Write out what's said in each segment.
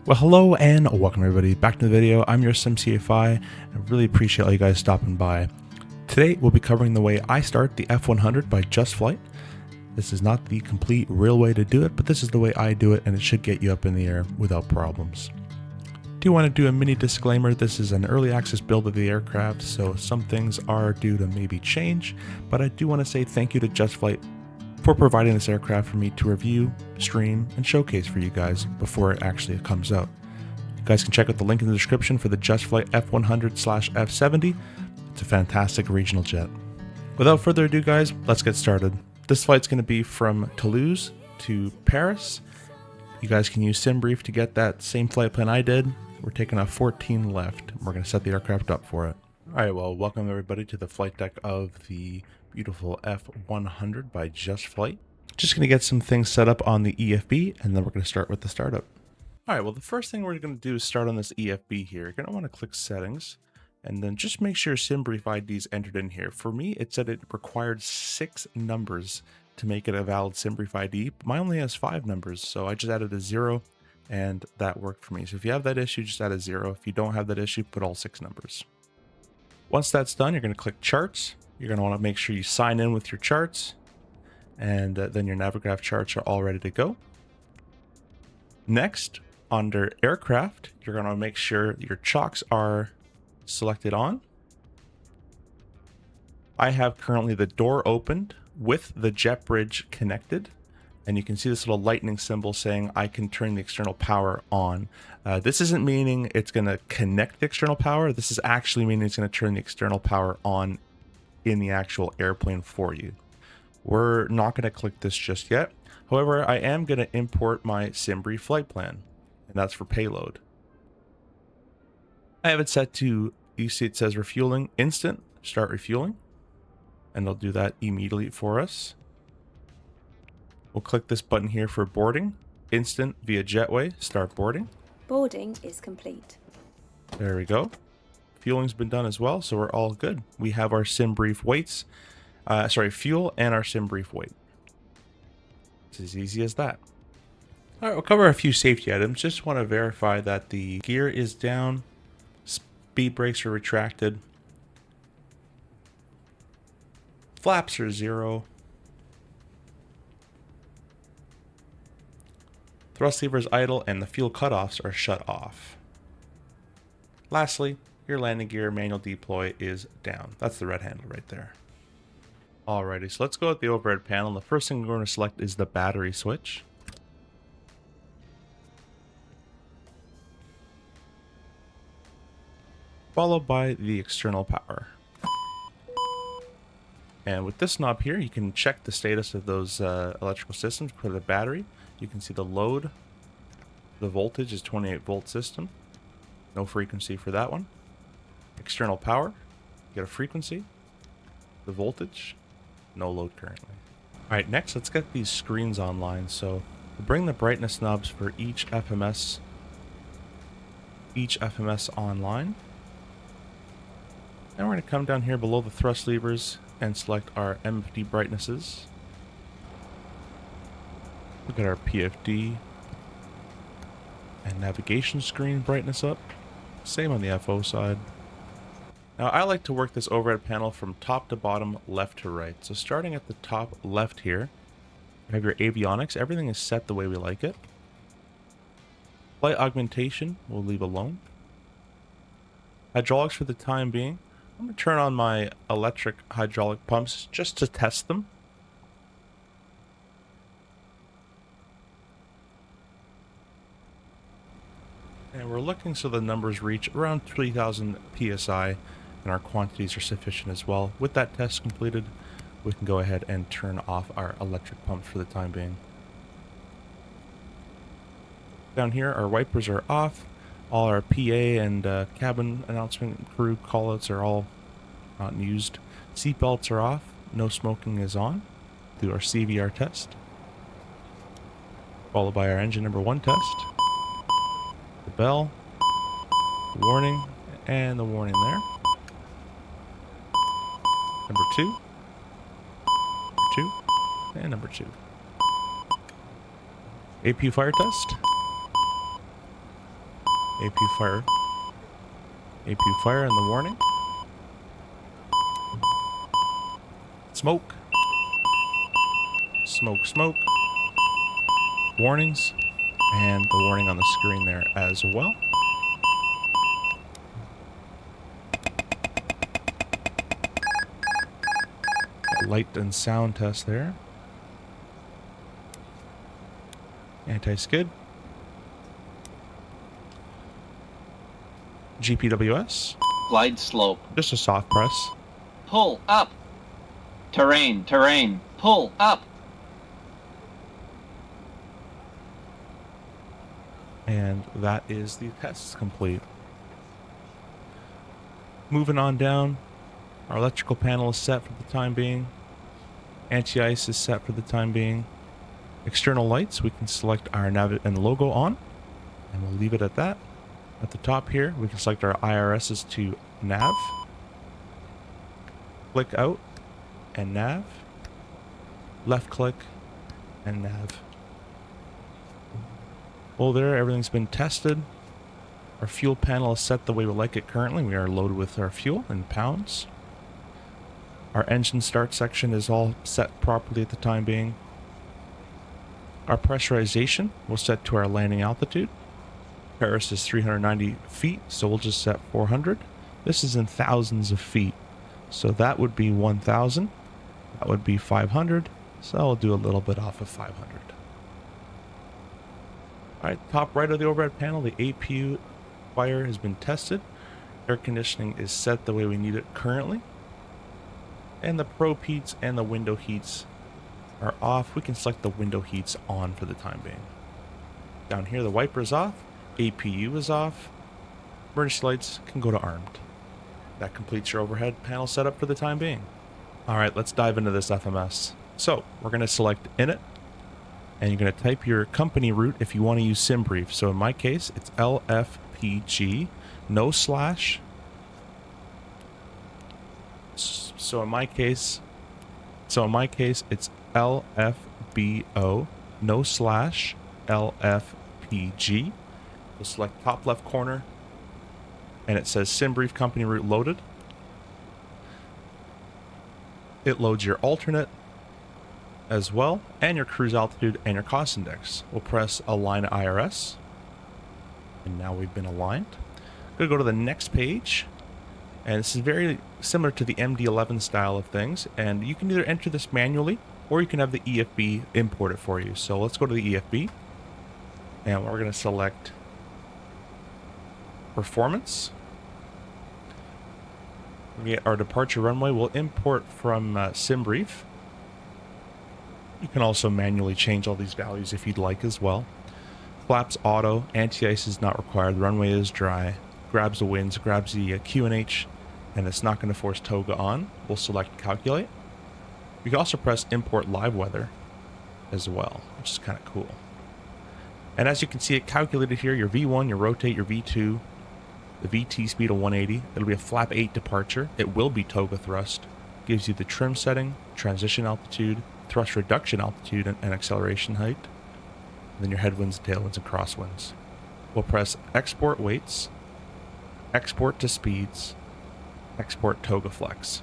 Well, hello and welcome everybody back to the video. I'm Yoursimcfi. I really appreciate all you guys stopping by. Today we'll be covering the way I start the F100 by Just Flight. This is not the complete real way to do it, but this is the way I do it, and it should get you up in the air without problems. Do want to do a mini disclaimer. This is an early access build of the aircraft, so some things are due to maybe change, but I do want to say thank you to Just Flight for providing this aircraft for me to review, stream, and showcase for you guys before it actually comes out. You guys can check out the link in the description for the Just Flight F100/F70. It's a fantastic regional jet. Without further ado, guys, let's get started. This flight's going to be from Toulouse to Paris. You guys can use SimBrief to get that same flight plan I did. We're taking off 14 left. We're going to set the aircraft up for it. Alright, well, welcome everybody to the flight deck of the beautiful F100 by Just Flight. Just going to get some things set up on the EFB, and then we're going to start with the startup. Alright, well, the first thing we're going to do is start on this EFB here. You're going to want to click Settings, and then just make sure SimBrief ID is entered in here. For me, it said it required 6 numbers to make it a valid SimBrief ID. Mine only has 5 numbers, so I just added a 0, and that worked for me. So if you have that issue, just add a 0. If you don't have that issue, put all 6 numbers. Once that's done, you're going to click Charts. You're going to want to make sure you sign in with your charts, and then your Navigraph charts are all ready to go. Next, under Aircraft, you're going to make sure your chocks are selected on. I have currently the door opened with the jet bridge connected, and you can see this little lightning symbol saying I can turn the external power on. This isn't meaning it's going to connect the external power. This is actually meaning it's going to turn the external power on in the actual airplane for you. We're not going to click this just yet. However, I am going to import my SimBrief flight plan, and that's for payload. I have it set to, you see it says refueling instant, start refueling, and it'll do that immediately for us. We'll click this button here for boarding, instant via jetway, start boarding. Boarding is complete. There we go. Fueling's been done as well, so we're all good. We have our SimBrief weights, fuel and our SimBrief weight. It's as easy as that. All right, we'll cover a few safety items. Just want to verify that the gear is down, speed brakes are retracted, flaps are 0, thrust lever is idle, and the fuel cutoffs are shut off. Lastly, your landing gear manual deploy is down. That's the red handle right there. Alrighty, so let's go with the overhead panel. The first thing we're going to select is the battery switch. Followed by the external power. And with this knob here, you can check the status of those electrical systems for the battery. You can see the load, the voltage is 28 volt system. No frequency for that one. External power, you get a frequency. The voltage, no load currently. Alright, next let's get these screens online. So we'll bring the brightness knobs for each FMS online. Now we're going to come down here below the thrust levers and select our MFD brightnesses. Look at our PFD and navigation screen brightness up. Same on the FO side. Now I like to work this overhead panel from top to bottom, left to right. So starting at the top left here, you have your avionics. Everything is set the way we like it. Flight augmentation we'll leave alone. Hydraulics for the time being. I'm going to turn on my electric hydraulic pumps just to test them. And we're looking so the numbers reach around 3,000 psi and our quantities are sufficient as well. With that test completed, we can go ahead and turn off our electric pumps for the time being. Down here, our wipers are off. All our PA and cabin announcement crew callouts are all not used. Seatbelts are off. No smoking is on. Do our CVR test. Followed by our engine number 1 test. The bell, the warning, and the warning there. Number 2, and number 2. AP fire test. APU fire. APU fire and the warning. Smoke. Smoke, smoke. Warnings. And the warning on the screen there as well. Light and sound test there. Anti-skid. GPWS. Glide slope. Just a soft press. Pull up. Terrain, terrain. Pull up. And that is the test complete. Moving on down. Our electrical panel is set for the time being. Anti-ice is set for the time being. External lights, we can select our nav and logo on. And we'll leave it at that. At the top here, we can select our IRSs to nav. Click out and nav. Left click and nav. Well, there, everything's been tested. Our fuel panel is set the way we like it currently. We are loaded with our fuel in pounds. Our engine start section is all set properly at the time being. Our pressurization will set to our landing altitude. Paris is 390 feet, so we'll just set 400. This is in thousands of feet, so that would be 1,000. That would be 500, so I'll do a little bit off of 500. Alright, top right of the overhead panel, the APU fire has been tested. Air conditioning is set the way we need it currently. And the probe heats and the window heats are off. We can select the window heats on for the time being. Down here, the wiper is off. APU is off. Emergency lights can go to armed. That completes your overhead panel setup for the time being. Alright, let's dive into this FMS. So, we're going to select Init. And you're going to type your company root if you want to use SimBrief. So in my case, it's LFPG, no slash. So in my case, it's LFBO, no slash, LFPG. We'll select top left corner, and it says SimBrief company root loaded. It loads your alternate as well, and your cruise altitude and your cost index. We'll press align IRS, and now we've been aligned. Gonna go to the next page, and this is very similar to the MD11 style of things, and you can either enter this manually or you can have the EFB import it for you. So let's go to the EFB, and we're going to select performance. We get our departure runway. We'll import from SimBrief. You can also manually change all these values if you'd like as well. Flaps auto, anti-ice is not required, the runway is dry, grabs the winds, grabs the QNH, and it's not going to force toga on. We'll select calculate. You can also press import live weather as well, which is kind of cool. And as you can see, it calculated here your V1, your rotate, your V2, the VT speed of 180. It'll be a flap 8 departure. It will be toga thrust. Gives you the trim setting, transition altitude, thrust reduction altitude, and acceleration height. And then your headwinds, tailwinds, and crosswinds. We'll press export weights, export to speeds, export toga flex.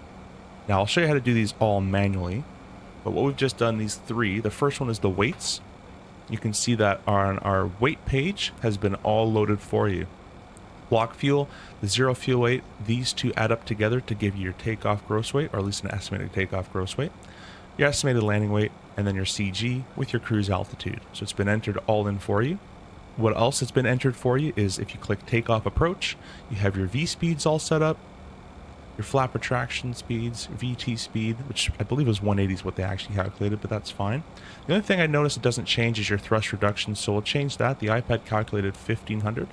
Now I'll show you how to do these all manually, but what we've just done, these three, the first one is the weights. You can see that on our weight page has been all loaded for you. Block fuel, the zero fuel weight, these two add up together to give you your takeoff gross weight, or at least an estimated takeoff gross weight, your estimated landing weight, and then your CG with your cruise altitude. So it's been entered all in for you. What else has been entered for you is if you click takeoff approach, you have your V speeds all set up, your flap retraction speeds, VT speed, which I believe was 180 is what they actually calculated, but that's fine. The only thing I noticed it doesn't change is your thrust reduction, so we'll change that. The iPad calculated 1500,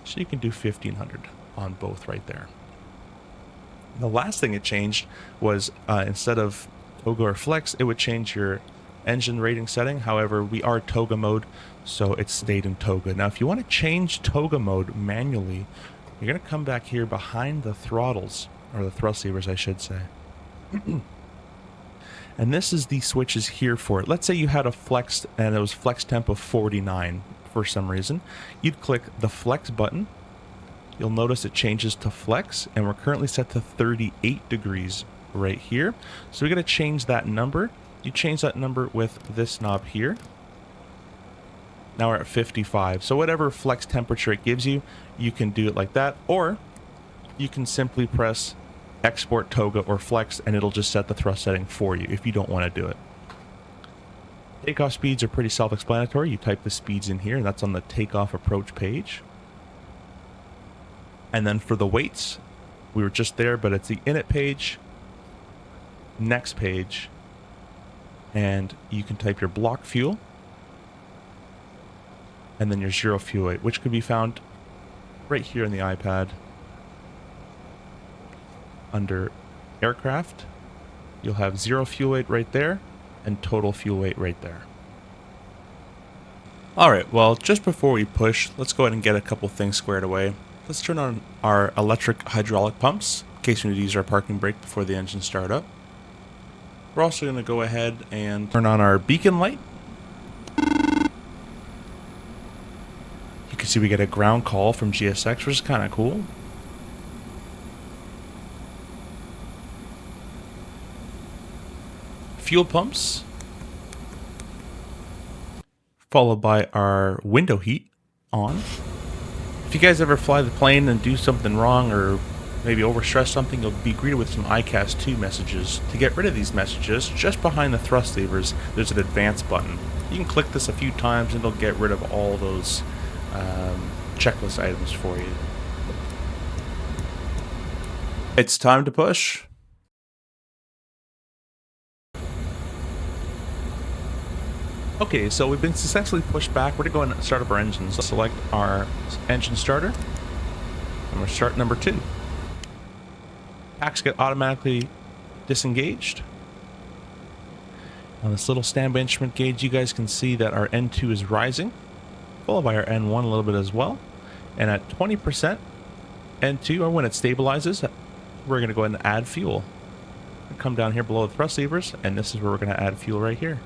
so you can do 1500 on both right there. The last thing it changed was instead of toga or flex, it would change your engine rating setting. However, we are toga mode, so it stayed in toga. Now, if you want to change toga mode manually, you're going to come back here behind the throttles, or the thrust levers, I should say. And this is the switches here for it. Let's say you had a flex, and it was flex temp of 49 for some reason, you'd click the flex button. You'll notice it changes to flex, and we're currently set to 38 degrees right here. So we got to change that number. You change that number with this knob here. Now we're at 55. So whatever flex temperature it gives you, you can do it like that, or you can simply press export toga or flex and it'll just set the thrust setting for you if you don't want to do it. Takeoff speeds are pretty self-explanatory. You type the speeds in here and that's on the takeoff approach page. And then for the weights, we were just there, but it's the init page, next page, and you can type your block fuel and then your zero fuel weight, which could be found right here in the iPad. Under aircraft, you'll have zero fuel weight right there and total fuel weight right there. Alright, well, just before we push, let's go ahead and get a couple things squared away. Let's turn on our electric hydraulic pumps in case we need to use our parking brake before the engine start up. We're also going to go ahead and turn on our beacon light. You can see we get a ground call from GSX, which is kind of cool. Fuel pumps, followed by our window heat on. If you guys ever fly the plane and do something wrong or maybe overstress something, you'll be greeted with some ICAS 2 messages. To get rid of these messages, just behind the thrust levers, there's an advance button. You can click this a few times and it'll get rid of all those checklist items for you. It's time to push. Okay, so we've been successfully pushed back. We're going to go and start up our engines. Let's select our engine starter. And we're start number 2. Packs get automatically disengaged. On this little standby instrument gauge, you guys can see that our N2 is rising, followed by our N1 a little bit as well. And at 20% N2, or when it stabilizes, we're going to go ahead and add fuel. Come down here below the thrust levers, and this is where we're going to add fuel right here.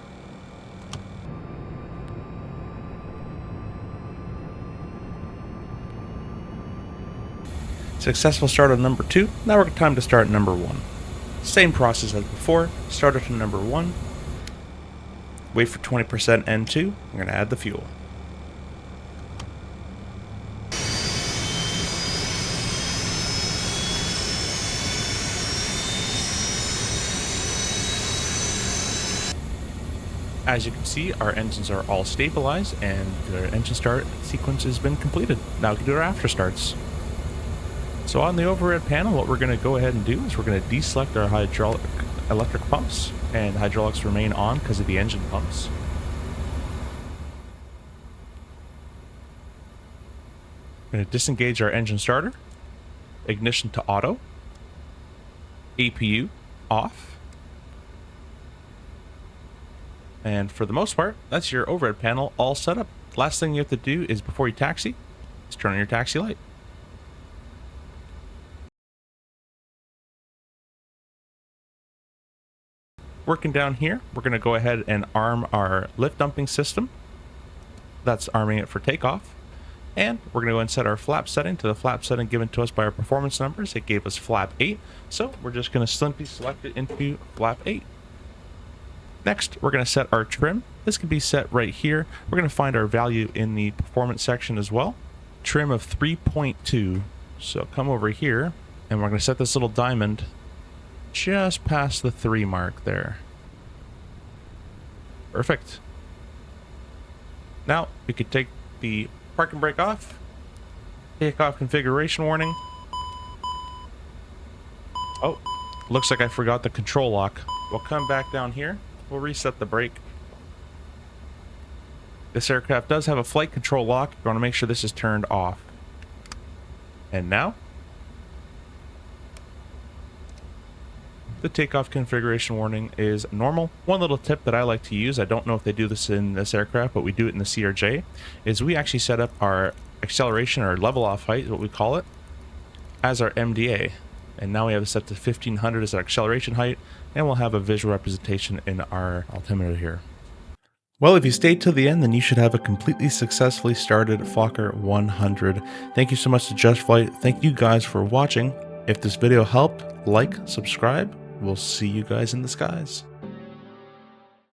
Successful start on number 2. Now we're time to start number 1. Same process as before. Start it to number 1. Wait for 20% N2. We're going to add the fuel. As you can see, our engines are all stabilized and the engine start sequence has been completed. Now we can do our after starts. So on the overhead panel, what we're going to go ahead and do is we're going to deselect our hydraulic electric pumps, and hydraulics remain on because of the engine pumps. We're going to disengage our engine starter, ignition to auto, APU off, and for the most part, that's your overhead panel all set up. Last thing you have to do is before you taxi, is turn on your taxi light. Working down here, we're going to go ahead and arm our lift dumping system. That's arming it for takeoff. And we're going to go and set our flap setting to the flap setting given to us by our performance numbers. It gave us flap 8, so we're just going to simply select it into flap 8. Next, we're going to set our trim. This can be set right here. We're going to find our value in the performance section as well. Trim of 3.2. So come over here, and we're going to set this little diamond just past the 3 mark there. Perfect. Now we could take the parking brake off, take off configuration warning. Oh, looks like I forgot the control lock. We'll come back down here. We'll reset the brake. This aircraft does have a flight control lock. You want to make sure this is turned off. And now the takeoff configuration warning is normal. One little tip that I like to use, I don't know if they do this in this aircraft, but we do it in the CRJ, is we actually set up our acceleration, or level off height, is what we call it, as our MDA. And now we have it set to 1500 as our acceleration height, and we'll have a visual representation in our altimeter here. Well, if you stayed till the end, then you should have a completely successfully started Fokker 100. Thank you so much to Just Flight. Thank you guys for watching. If this video helped, like, subscribe. We'll see you guys in the skies.